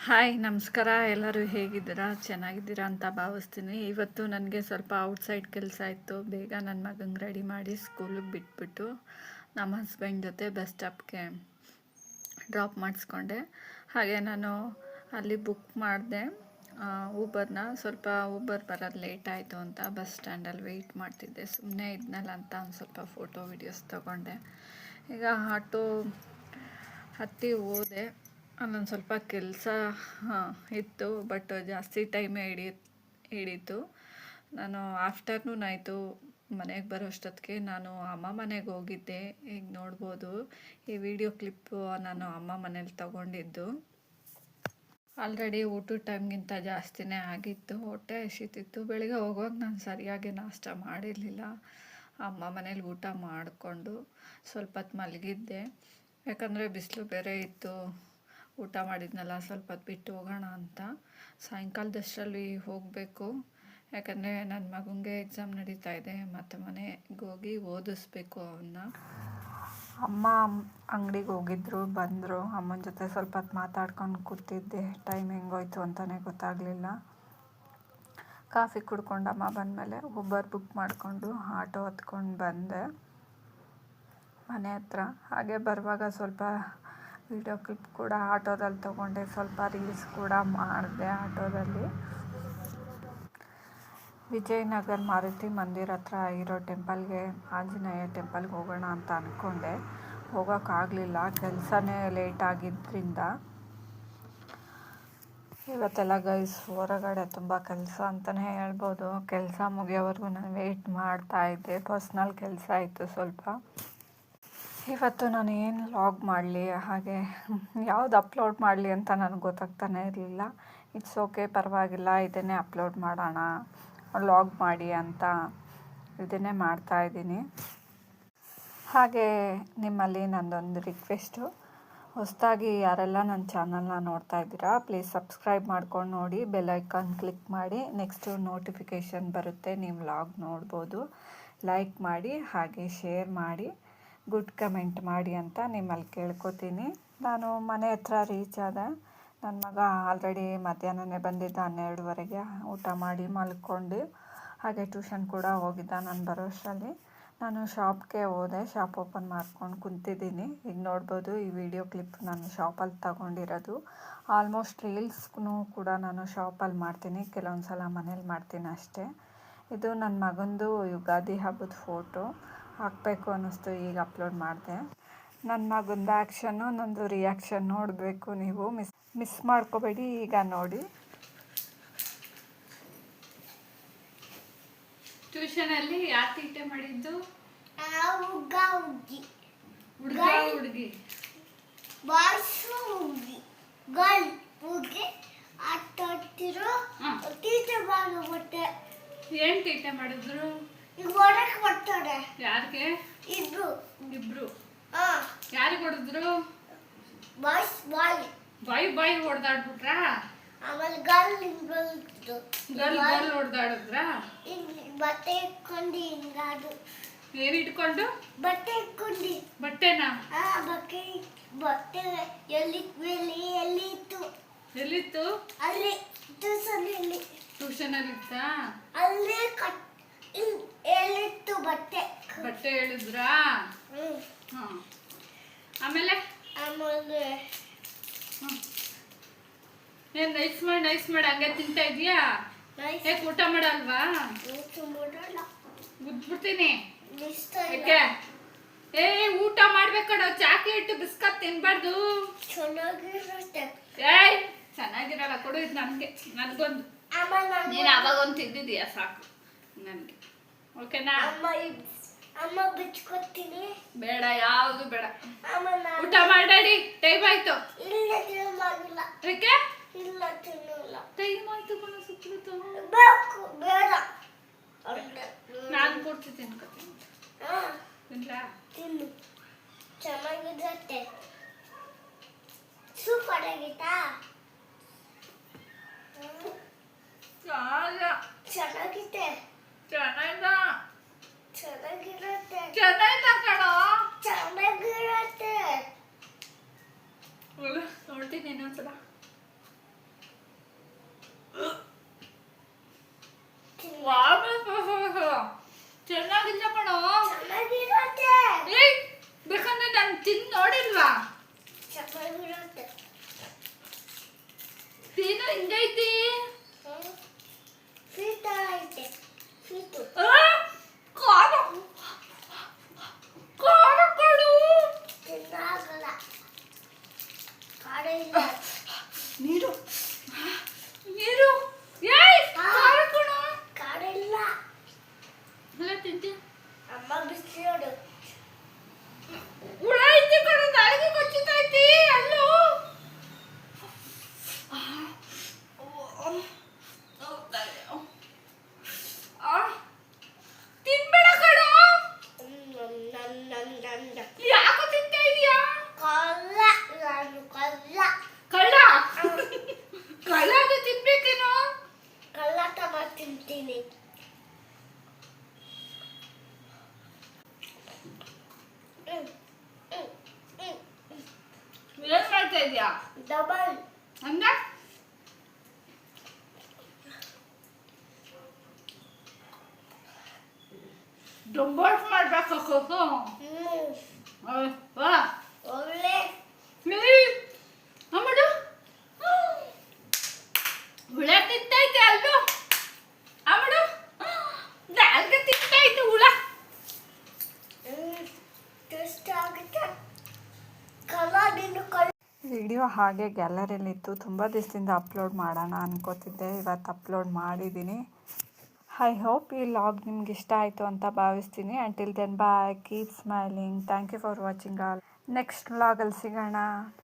Hi ನಮಸ್ಕಾರ. ಎಲ್ಲರೂ ಹೇಗಿದ್ದೀರಾ? ಚೆನ್ನಾಗಿದ್ದೀರಾ ಅಂತ ಭಾವಿಸ್ತೀನಿ. ಇವತ್ತು ನನಗೆ ಸ್ವಲ್ಪ ಔಟ್ಸೈಡ್ ಕೆಲಸ ಇತ್ತು. ಬೇಗ ನನ್ನ ಮಗಂಗೆ ರೆಡಿ ಮಾಡಿ ಸ್ಕೂಲಿಗೆ ಬಿಟ್ಬಿಟ್ಟು ನಮ್ಮ ಹಸ್ಬೆಂಡ್ ಜೊತೆ ಬಸ್ ಸ್ಟಾಪ್ಗೆ ಡ್ರಾಪ್ ಮಾಡಿಸ್ಕೊಂಡೆ. ಹಾಗೆ ನಾನು ಅಲ್ಲಿ ಬುಕ್ ಮಾಡಿದೆ ಊಬರ್ನ. ಸ್ವಲ್ಪ ಊಬರ್ ಬರೋದು ಲೇಟ್ ಆಯಿತು ಅಂತ ಬಸ್ ಸ್ಟ್ಯಾಂಡಲ್ಲಿ ವೆಯ್ಟ್ ಮಾಡ್ತಿದ್ದೆ. ಸುಮ್ಮನೆ ಇದ್ನಲ್ಲ ಅಂತ ಒಂದು ಸ್ವಲ್ಪ ಫೋಟೋ ವಿಡಿಯೋಸ್ ತೊಗೊಂಡೆ. ಈಗ ಆಟೋ ಹತ್ತಿ ಹೋದೆ. ಅಲ್ಲೊಂದು ಸ್ವಲ್ಪ ಕೆಲಸ ಇತ್ತು, ಬಟ್ ಜಾಸ್ತಿ ಟೈಮೇ ಹಿಡೀತು. ನಾನು ಆಫ್ಟರ್ನೂನ್ ಆಯಿತು ಮನೆಗೆ ಬರೋ ಅಷ್ಟೊತ್ತಿಗೆ. ನಾನು ಅಮ್ಮ ಮನೆಗೆ ಹೋಗಿದ್ದೆ. ಈಗ ನೋಡ್ಬೋದು ಈ ವಿಡಿಯೋ ಕ್ಲಿಪ್ಪು ನಾನು ಅಮ್ಮ ಮನೇಲಿ ತಗೊಂಡಿದ್ದು. ಆಲ್ರೆಡಿ ಊಟದ ಟೈಮ್ಗಿಂತ ಜಾಸ್ತಿನೇ ಆಗಿತ್ತು. ಹೊಟ್ಟೆ ಹಸಿತಿತ್ತು. ಬೆಳಿಗ್ಗೆ ಹೋಗುವಾಗ ನಾನು ಸರಿಯಾಗಿ ನಾಷ್ಟ ಮಾಡಿರಲಿಲ್ಲ. ಅಮ್ಮ ಮನೇಲಿ ಊಟ ಮಾಡಿಕೊಂಡು ಸ್ವಲ್ಪ ಹೊತ್ತು ಮಲಗಿದ್ದೆ. ಯಾಕಂದರೆ ಬಿಸಿಲು ಬೇರೆ ಇತ್ತು. ಊಟ ಮಾಡಿದ್ನಲ್ಲ, ಸ್ವಲ್ಪ ಹೊತ್ತು ಬಿಟ್ಟು ಹೋಗೋಣ ಅಂತ. ಸಾಯಂಕಾಲದಷ್ಟರಲ್ಲಿ ಹೋಗಬೇಕು. ಯಾಕಂದರೆ ನನ್ನ ಮಗನಿಗೆ ಎಕ್ಸಾಮ್ ನಡೀತಾ ಇದೆ. ಮತ್ತು ಮನೆಗೆ ಹೋಗಿ ಓದಿಸ್ಬೇಕು ಅವನ್ನ. ಅಮ್ಮ ಅಂಗಡಿಗೆ ಹೋಗಿದ್ರು, ಬಂದರು. ಅಮ್ಮನ ಜೊತೆ ಸ್ವಲ್ಪ ಹೊತ್ತು ಮಾತಾಡ್ಕೊಂಡು ಕೂತಿದ್ದೆ. ಟೈಮ್ ಹೆಂಗೋಯ್ತು ಅಂತಲೇ ಗೊತ್ತಾಗಲಿಲ್ಲ. ಕಾಫಿ ಕುಡ್ಕೊಂಡು ಅಮ್ಮ ಬಂದಮೇಲೆ ಊಬರ್ ಬುಕ್ ಮಾಡಿಕೊಂಡು ಆಟೋ ಹತ್ಕೊಂಡು ಬಂದೆ ಮನೆ ಹತ್ರ. ಹಾಗೆ ಬರುವಾಗ ಸ್ವಲ್ಪ ವಿಡಿಯೋ ಕ್ಲಿಪ್ ಕೂಡ ಆಟೋದಲ್ಲಿ ತೊಗೊಂಡೆ. ಸ್ವಲ್ಪ ರೀಲ್ಸ್ ಕೂಡ ಮಾಡಿದೆ ಆಟೋದಲ್ಲಿ. ವಿಜಯನಗರ ಮಾರುತಿ ಮಂದಿರ ಹತ್ರ ಇರೋ ಟೆಂಪಲ್ಗೆ, ಆಂಜನೇಯ ಟೆಂಪಲ್ಗೆ ಹೋಗೋಣ ಅಂತ ಅಂದ್ಕೊಂಡೆ. ಹೋಗೋಕ್ಕಾಗಲಿಲ್ಲ, ಕೆಲಸನೇ ಲೇಟ್ ಆಗಿದ್ದರಿಂದ. ಇವತ್ತೆಲ್ಲ ಗೈಸ್ ಹೊರಗಡೆ ತುಂಬ ಕೆಲಸ ಅಂತಲೇ ಹೇಳ್ಬೋದು. ಕೆಲಸ ಮುಗಿಯೋವರೆಗೂ ನಾನು ವೆಯ್ಟ್ ಮಾಡ್ತಾಯಿದ್ದೆ. ಪರ್ಸ್ನಲ್ ಕೆಲಸ ಇತ್ತು ಸ್ವಲ್ಪ. ಇವತ್ತು ನಾನು ಏನು ಲಾಗ್ ಮಾಡಲಿ, ಹಾಗೆ ಯಾವುದು ಅಪ್ಲೋಡ್ ಮಾಡಲಿ ಅಂತ ನನಗೆ ಗೊತ್ತಾಗ್ತಾನೆ ಇರಲಿಲ್ಲ. ಇಟ್ಸ್ ಓಕೆ, ಪರವಾಗಿಲ್ಲ, ಇದನ್ನೇ ಅಪ್ಲೋಡ್ ಮಾಡೋಣ ಲಾಗ್ ಮಾಡಿ ಅಂತ ಇದನ್ನೇ ಮಾಡ್ತಾಯಿದ್ದೀನಿ. ಹಾಗೆ ನಿಮ್ಮಲ್ಲಿ ನಂದೊಂದು ರಿಕ್ವೆಸ್ಟು. ಹೊಸದಾಗಿ ಯಾರೆಲ್ಲ ನನ್ನ ಚಾನಲ್ನ ನೋಡ್ತಾ ಇದ್ದೀರಾ, ಪ್ಲೀಸ್ ಸಬ್ಸ್ಕ್ರೈಬ್ ಮಾಡ್ಕೊಂಡು ನೋಡಿ. ಬೆಲ್ ಐಕಾನ್ ಕ್ಲಿಕ್ ಮಾಡಿ. ನೆಕ್ಸ್ಟು ನೋಟಿಫಿಕೇಷನ್ ಬರುತ್ತೆ, ನೀವು ಲಾಗ್ ನೋಡ್ಬೋದು. ಲೈಕ್ ಮಾಡಿ, ಹಾಗೆ ಶೇರ್ ಮಾಡಿ, ಗುಡ್ ಕಮೆಂಟ್ ಮಾಡಿ ಅಂತ ನಿಮ್ಮಲ್ಲಿ ಕೇಳ್ಕೊತೀನಿ. ನಾನು ಮನೆ ಹತ್ರ ರೀಚ್ ಆದೆ. ನನ್ನ ಮಗ ಆಲ್ರೆಡಿ ಮಧ್ಯಾಹ್ನನೇ ಬಂದಿದ್ದ, 12:30ಗೆ. ಊಟ ಮಾಡಿ ಮಲ್ಕೊಂಡು ಹಾಗೆ ಟ್ಯೂಷನ್ ಕೂಡ ಹೋಗಿದ್ದ. ನಾನು ಬರೋ ಅಷ್ಟರಲ್ಲಿ ನಾನು ಶಾಪ್ಗೆ ಹೋದೆ. ಶಾಪ್ ಓಪನ್ ಮಾಡ್ಕೊಂಡು ಕುಂತಿದ್ದೀನಿ. ಈಗ ನೋಡ್ಬೋದು ಈ ವಿಡಿಯೋ ಕ್ಲಿಪ್ ನಾನು ಶಾಪಲ್ಲಿ ತಗೊಂಡಿರೋದು. ಆಲ್ಮೋಸ್ಟ್ ರೀಲ್ಸ್ನೂ ಕೂಡ ನಾನು ಶಾಪಲ್ಲಿ ಮಾಡ್ತೀನಿ, ಕೆಲವೊಂದು ಸಲ ಮನೇಲಿ ಮಾಡ್ತೀನಿ ಅಷ್ಟೇ. ಇದು ನನ್ನ ಮಗಂದು ಯುಗಾದಿ ಹಬ್ಬದ ಫೋಟೋ. ಹಾಕಬೇಕು ಅನ್ನಿಸ್ತು, ಈಗ ಅಪ್ಲೋಡ್ ಮಾಡಿದೆ. ನನ್ನ ಮಗಂದು ಆ್ಯಕ್ಷನ್ನು, ನಂದು ರಿಯಾಕ್ಷನ್ ನೋಡಬೇಕು ನೀವು. ಮಿಸ್ ಮಾಡ್ಕೋಬೇಡಿ. ಈಗ ನೋಡಿ. ಟ್ಯೂಷನಲ್ಲಿ ಯಾರು ತೀಟೆ ಮಾಡಿದ್ದು? ಹುಡುಗ ಹುಡುಗಿ. ಗರ್ಲ್ ಹುಡುಗಿ ಆಟಾಡ್ತಿರೋ ತೀಟೆ ಮಾಡೋಗುತ್ತೆ. ಏನು ತೀಟೆ ಮಾಡಿದ್ರು? ಈಗ ಹೊರಕ್ಕೆ ಬರ್ತಾರೆ. ಯಾರಿಗೆ? ಇಬ್ರು. ಯಾರಿಗೆ ಹೊಡೆದ್ರು? ಬಾಯಿ ಹೊಡೆದಾಡ್ಬಿಟ್ರಾ? ಆಮೇಲೆ ಗರ್ಲ್ ಹೊಡೆದಾಡಿದ್ರಾ? ಬಟ್ಟೆ ಇಟ್ಕೊಂಡು ಹಿಂಗಾದು. ಏನು ಇಟ್ಕೊಂಡು? ಬಟ್ಟೆ ಇಟ್ಕೊಂಡು. ಬಟ್ಟೆನಾ? ಬಟ್ಟೆ ಎಲ್ಲಿತ್ತು? ಎಲ್ಲಿತ್ತು? ಅಲ್ಲಿ ಟ್ಯೂಷನಲ್ಲಿ. ಟ್ಯೂಷನಲ್ಲಿ ಇತ್ತಾ? ಅಲ್ಲೇ ಹೇಳಿತ್ತು ಬಟ್ಟೆ ಹೇಳಿದ್ರಾ? ಆಮೇಲೆ ಏನ್ ನೈಸ್ ಮಾಡಿ ಹಂಗೆ ತಿಂತಾ ಇದೀಯಾ? ಹೇಗೆ ಊಟ ಮಾಡಲ್ವಾ? ಗುದ್ಬಿಡ್ತೀನಿ. ಯಾಕೆ? ಊಟ ಮಾಡ್ಬೇಕಡ. ಚಾಕ್ಲೇಟ್ ಬಿಸ್ಕತ್ ತಿನ್ಬಾರ್ದು. ಚೆನ್ನಾಗಿರುತ್ತೆ. ಚೆನ್ನಾಗಿರಲ್ಲ, ಕೊಡು ಇದು ನನ್ಗೊಂದು. ನೀನು ಅವಾಗೊಂದು ತಿಂದಿದೀಯ, ಸಾಕು ನನಗೆ. ಓಕೆನಾ? ಅಮ್ಮ ಬಿಚ್ಕೊತೀನಿ. ಬೇಡ, ಯಾವುದು ಬೇಡ. ಊಟ ಮಾಡಿ. ಟೈಮ್ ಆಯ್ತು. ಇಲ್ಲ ತಿನ್ನಲ್ಲ. ಯಾಕೆ? ಇಲ್ಲ ತಿನ್ನಲ್ಲ. ಟೈಮ್ ಆಯ್ತು ಕಣ, ಸುತ್ತಲೂ ಬೇಡ. ನಾನು ಪೂರ್ತಿ ತಿನ್ಕೋತೀನಿ. ತಿನ್ಲ? ತಿನ್ನು. ಚೆನ್ನಾಗಿರುತ್ತೆ. ಸೂಪರ್ ಆಗಿತ್ತಾ? ಚೆನ್ನಾಗಿದೆ. ಚೆನ್ನಾಗಿರುತ್ತೆ ಕಣೋ. ಚೆನ್ನಾಗಿರುತ್ತೆ. ನೋಡ್ತೀನಿ ಇನ್ನೊಂದ್ಸಲ. ಹೆಂಗೈತಿ ಫೀತ ಐತೆ ಫೀತು ಖಾರ ಖಾರ ಕೊಡು ತಿನ್ನಾಗಲ್ಲ ಕಾಡೆ ಇಲ್ಲ ನೀರು ನೀರು ಏಯ್ ಖಾರ ಕೊಡು ಕಾಡೆ ಇಲ್ಲ ಎಲ್ಲ ತಿಂತಿ ಅಮ್ಮ ಬಿಸಿ ನೋಡು ಹುಳ ಐತಿ ಕಣ ನಾಳೆಗೆ ಕೊಚ್ಚುತ್ತೈತಿ ಅಲ್ಲೋ ತಿನ್ಬೇಡ ಕಣ ಯಾಕೋ ತಿಂತಾ ಇದೀಯಾ ಕಲ್ಲ ನಾನು ಕಲ್ಲ ಕಳ್ಳ ಕಳ್ಳ ಅದು ತಿನ್ಬೇಕೇನೋ ಕಲ್ಲ ತಮ ತಿಂತೀನಿ ಏನ್ ಮಾಡ್ತಾ ಇದೀಯಾ ಡಬಲ್ ಹಂಗ ಡೊಂಬೋಟ್ ಮಾಡ್ಬೇಕು ಕೋಕೋ ವಾ ಒಳ್ಳೆ ಅಮ್ಮಡು ಹುಳ ತಿಂತೈತೆ ಅಲ್ವೋ ಅಮ್ಮಡು ನಾಲ್ಗೆ ತಿಂತೈತೆ ಹುಳ ಟೇಸ್ಟ್ ಆಗುತ್ತೆ ಕಲ್ಲ ನೀನು ಕಲ್ಲ ವಿಡಿಯೋ ಹಾಗೆ ಗ್ಯಾಲರಿಯಲ್ಲಿತ್ತು ತುಂಬ ದಿವಸದಿಂದ ಅಪ್ಲೋಡ್ ಮಾಡೋಣ ಅನ್ಕೋತಿದ್ದೆ ಇವತ್ತು ಅಪ್ಲೋಡ್ ಮಾಡಿದ್ದೀನಿ ಐ ಹೋಪ್ ಈ ಲಾಗ್ ನಿಮ್ಗೆ ಇಷ್ಟ ಆಯಿತು ಅಂತ ಭಾವಿಸ್ತೀನಿ until then bye keep smiling thank you for watching all next ವ್ಲಾಗಲ್ಲಿ ಸಿಗೋಣ